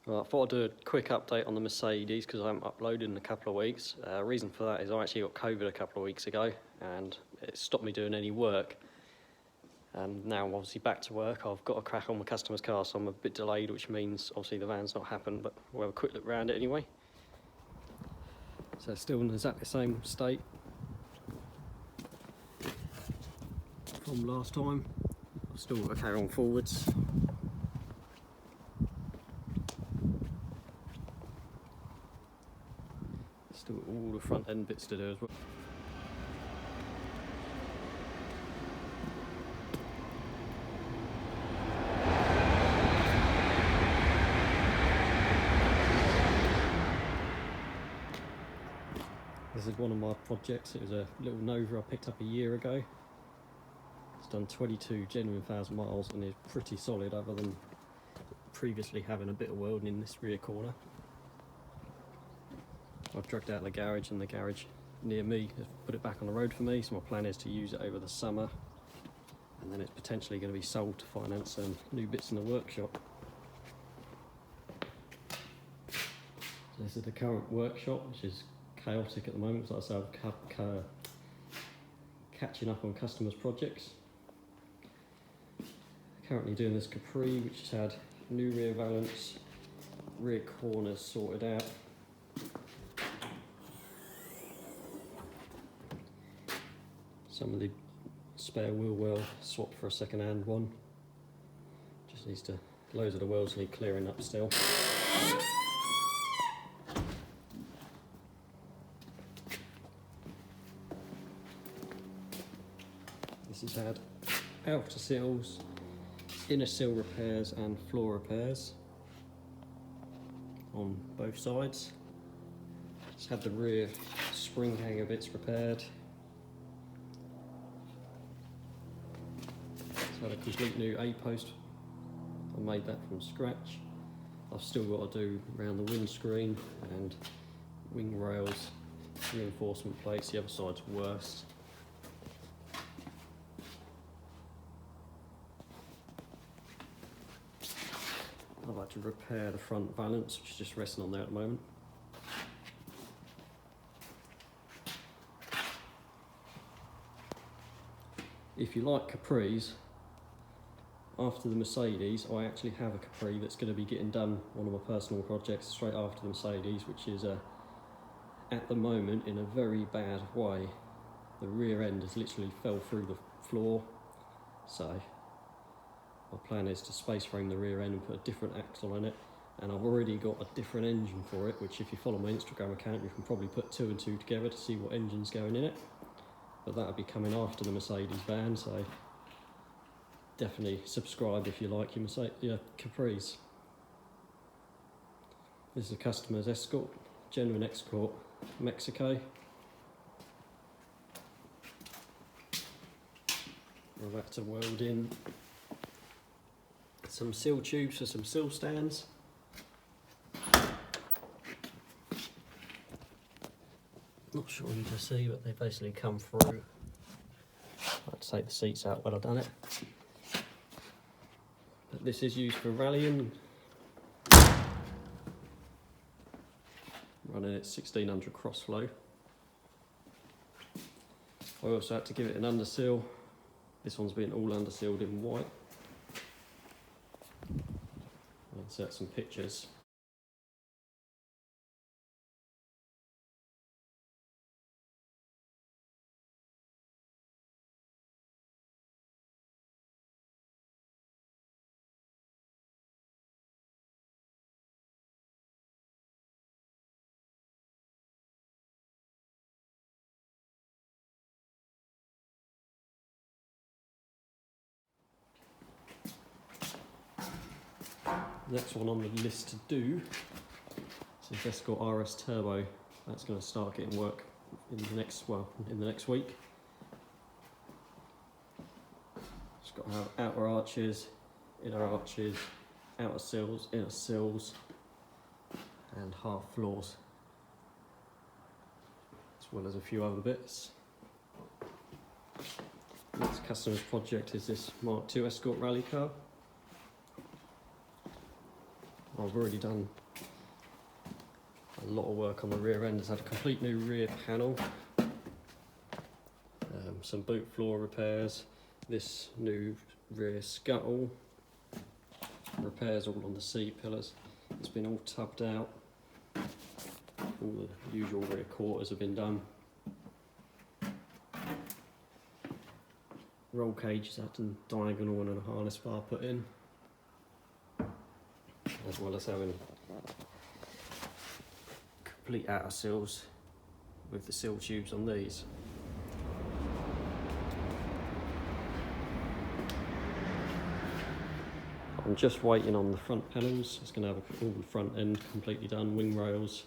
Well, I thought I'd do a quick update on the Mercedes because I haven't uploaded in a couple of weeks. Reason for that is I actually got COVID a couple of weeks ago and it stopped me doing any work. And now I'm obviously back to work. I've got to crack on my customer's car, so I'm a bit delayed, which means obviously the van's not happened, but we'll have a quick look around it anyway. So it's still in exactly the same state from last time. I've still got to carry on forwards. Still all the front end bits to do as well. This is one of my projects. It was a little Nova I picked up a year ago. It's done 22 genuine 1,000 miles and is pretty solid other than previously having a bit of welding in this rear corner. I've dragged out the garage and the garage near me has put it back on the road for me, so my plan is to use it over the summer and then it's potentially going to be sold to finance some new bits in the workshop. So this is the current workshop, which is chaotic at the moment, so I'm catching up on customers' projects. Currently doing this Capri, which has had new rear valance, rear corners sorted out. Some of the spare wheel well swapped for a second-hand one. Just needs to, loads of the wheels need clearing up still. This has had outer sills, inner sill repairs and floor repairs on both sides. It's had the rear spring hanger bits repaired. It's had a complete new A-post. I made that from scratch. I've still got to do around the windscreen and wing rails, reinforcement plates. The other side's worse. I'd like to repair the front valance, which is just resting on there at the moment. If you like Capris, after the Mercedes, I actually have a Capri that's going to be getting done, one of my personal projects, straight after the Mercedes, which is at the moment in a very bad way. The rear end has literally fell through the floor, so my plan is to space frame the rear end and put a different axle on it, and I've already got a different engine for it, which if you follow my Instagram account you can probably put 2 and 2 together to see what engine's going in it, but that'll be coming after the Mercedes van, so definitely subscribe if you like your Capris. This is a customer's Escort, genuine Escort, Mexico. We're about to weld in some sill tubes for some sill stands. Not sure you can see, but they basically come through. I had to take the seats out when I've done it. But this is used for rallying. Running at 1600 cross flow. I also had to give it an undersill. This one's been all undersealed in white. I'll insert some pictures. Next one on the list to do is the Escort RS Turbo. That's going to start getting work in the next week. It's got to have outer arches, outer sills, inner sills, and half floors, as well as a few other bits. Next customer's project is this Mark II Escort rally car. I've already done a lot of work on the rear end. It's had a complete new rear panel, some boot floor repairs, this new rear scuttle, repairs all on the seat pillars. It's been all tubbed out. All the usual rear quarters have been done. Roll cages had a diagonal and a harness bar put in, as well as having complete outer seals with the seal tubes on these. I'm just waiting on the front panels. It's going to have all the front end completely done, wing rails.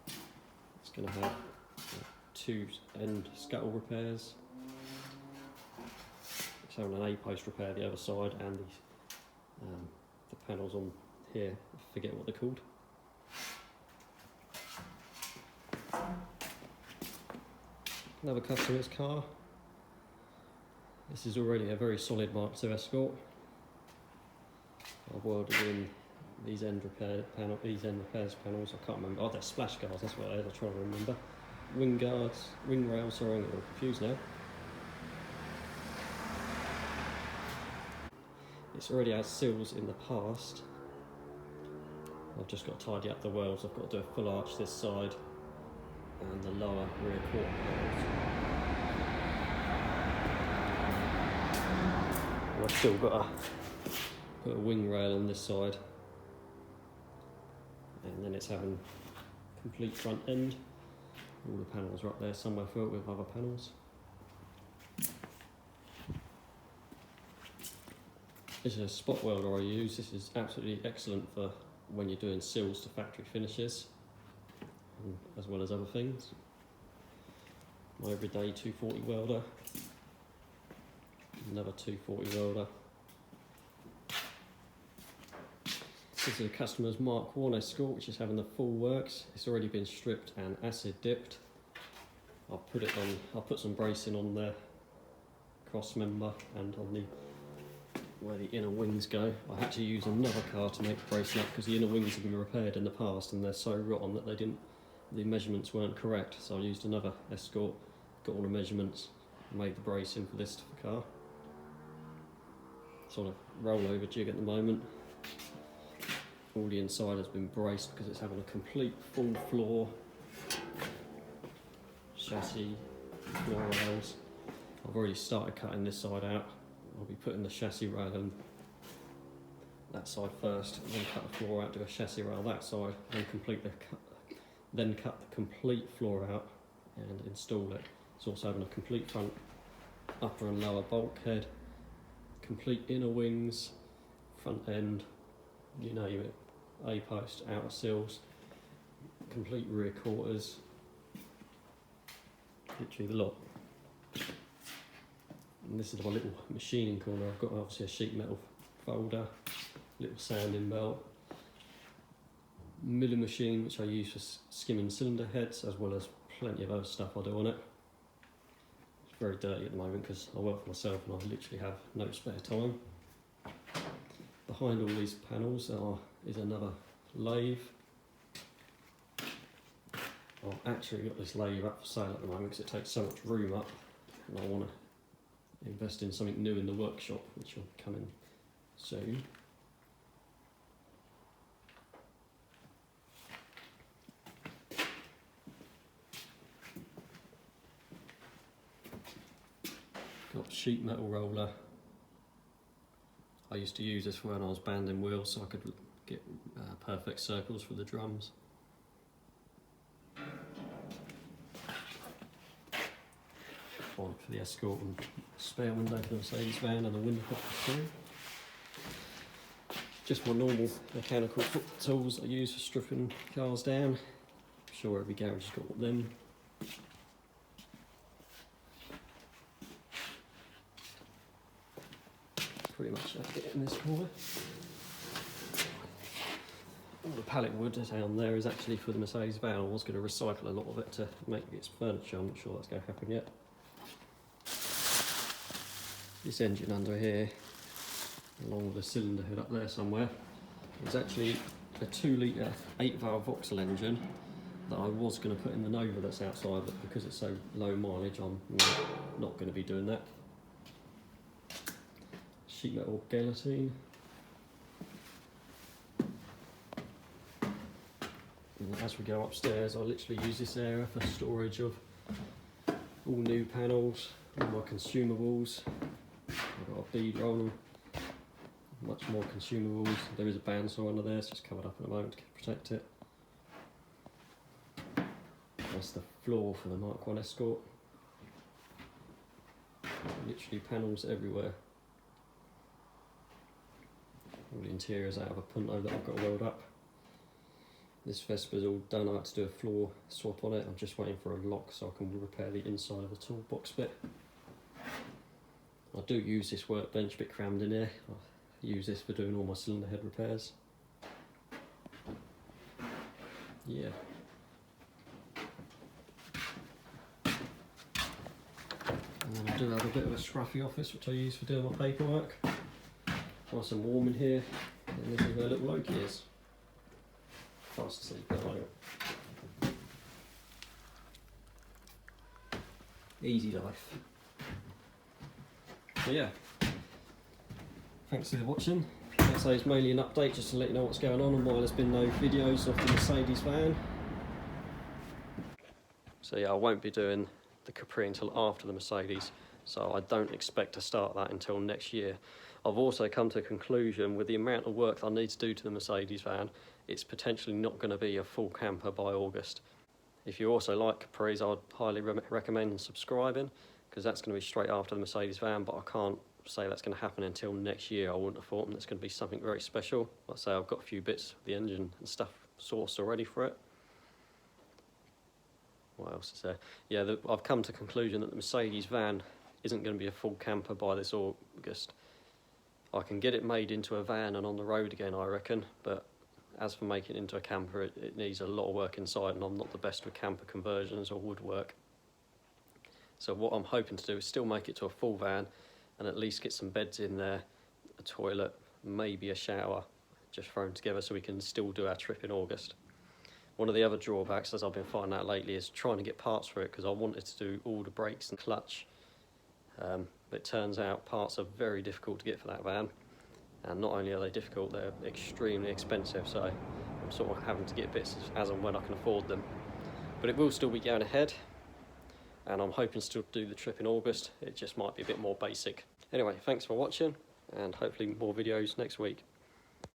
It's going to have 2 end scuttle repairs. It's having an A-post repair the other side, and the panels on here, I forget what they're called. Another customer's car. This is already a very solid Mark II Escort. I've welded in these end repairs panels. I can't remember. Oh, they're splash guards. That's what I was trying to remember. Wing guards, wing rails. Sorry, I'm getting confused now. It's already had seals in the past. I've just got to tidy up the welds. I've got to do a full arch this side and the lower rear quarter panels. And I've still got to put a wing rail on this side, and then it's having complete front end. All the panels are up there somewhere filled with other panels. This is a spot welder I use. This is absolutely excellent for when you're doing seals to factory finishes, as well as other things. My everyday 240 welder, another 240 welder. This is a customer's Mark I Escort, which is having the full works. It's already been stripped and acid dipped. I'll put some bracing on the cross member and on the where the inner wings go. I had to use another car to make the bracing up because the inner wings have been repaired in the past and they're so rotten that the measurements weren't correct. So I used another Escort, got all the measurements, made the bracing for this car. It's on a rollover jig at the moment. All the inside has been braced because it's having a complete full floor chassis floor rails. I've already started cutting this side out. I'll be putting the chassis rail on that side first, and then cut the floor out, do a chassis rail that side, then cut the complete floor out and install it. It's also having a complete front upper and lower bulkhead, complete inner wings, front end, you name it, A-post, outer seals, complete rear quarters, literally the lot. And this is my little machining corner. I've got obviously a sheet metal folder, little sanding belt, milling machine which I use for skimming cylinder heads, as well as plenty of other stuff I do on it. It's very dirty at the moment because I work for myself and I literally have no spare time. Behind all these panels is another lathe. I've actually got this lathe up for sale at the moment because it takes so much room up, and I want to invest in something new in the workshop, which will come in soon. Got sheet metal roller. I used to use this when I was banding wheels so I could get perfect circles for the drums. One for the Escort and spare window for the Mercedes van and the window for the crew. Just my normal mechanical foot tools I use for stripping cars down. I'm sure every garage has got them. Pretty much have it in this corner. All the pallet wood down there is actually for the Mercedes van. I was going to recycle a lot of it to make its furniture. I'm not sure that's going to happen yet. This engine under here, along with the cylinder head up there somewhere, It's actually a 2 litre 8-valve Vauxhall engine that I was going to put in the Nova that's outside, but because it's so low mileage I'm not going to be doing that. Sheet metal guillotine. And as we go upstairs, I literally use this area for storage of all new panels, all my consumables. I've got a bead roller, much more consumables. There is a bandsaw under there, it's just covered up at the moment to protect it. That's the floor for the Mark 1 Escort. Literally panels everywhere. All the interiors out of a Punto that I've got to weld up. This Vespa's all done. I had to do a floor swap on it. I'm just waiting for a lock so I can repair the inside of the toolbox bit. I do use this workbench a bit crammed in here. I use this for doing all my cylinder head repairs. Yeah. And then I do have a bit of a scruffy office which I use for doing my paperwork. Nice and warm in here. And this is where little Loki is. Fast asleep at home. Easy life. So yeah, thanks for watching. Like I say, it's mainly an update just to let you know what's going on and why there's been no videos of the Mercedes van. So yeah, I won't be doing the Capri until after the Mercedes, so I don't expect to start that until next year. I've also come to a conclusion with the amount of work I need to do to the Mercedes van, it's potentially not going to be a full camper by August. If you also like Capris, I'd highly recommend subscribing, because that's going to be straight after the Mercedes van, but I can't say that's going to happen until next year. I wouldn't have thought, and it's going to be something very special. Like I say, I've got a few bits of the engine and stuff sourced already for it. What else is there? Yeah, I've come to the conclusion that the Mercedes van isn't going to be a full camper by this August. I can get it made into a van and on the road again, I reckon, but as for making it into a camper, it needs a lot of work inside, and I'm not the best with camper conversions or woodwork. So what I'm hoping to do is still make it to a full van and at least get some beds in there, a toilet, maybe a shower, just thrown together so we can still do our trip in August. One of the other drawbacks, as I've been finding out lately, is trying to get parts for it, because I wanted to do all the brakes and clutch. But it turns out parts are very difficult to get for that van, and not only are they difficult, they're extremely expensive, so I'm sort of having to get bits as and when I can afford them. But it will still be going ahead, and I'm hoping to still do the trip in August. It just might be a bit more basic. Anyway, thanks for watching, and hopefully more videos next week.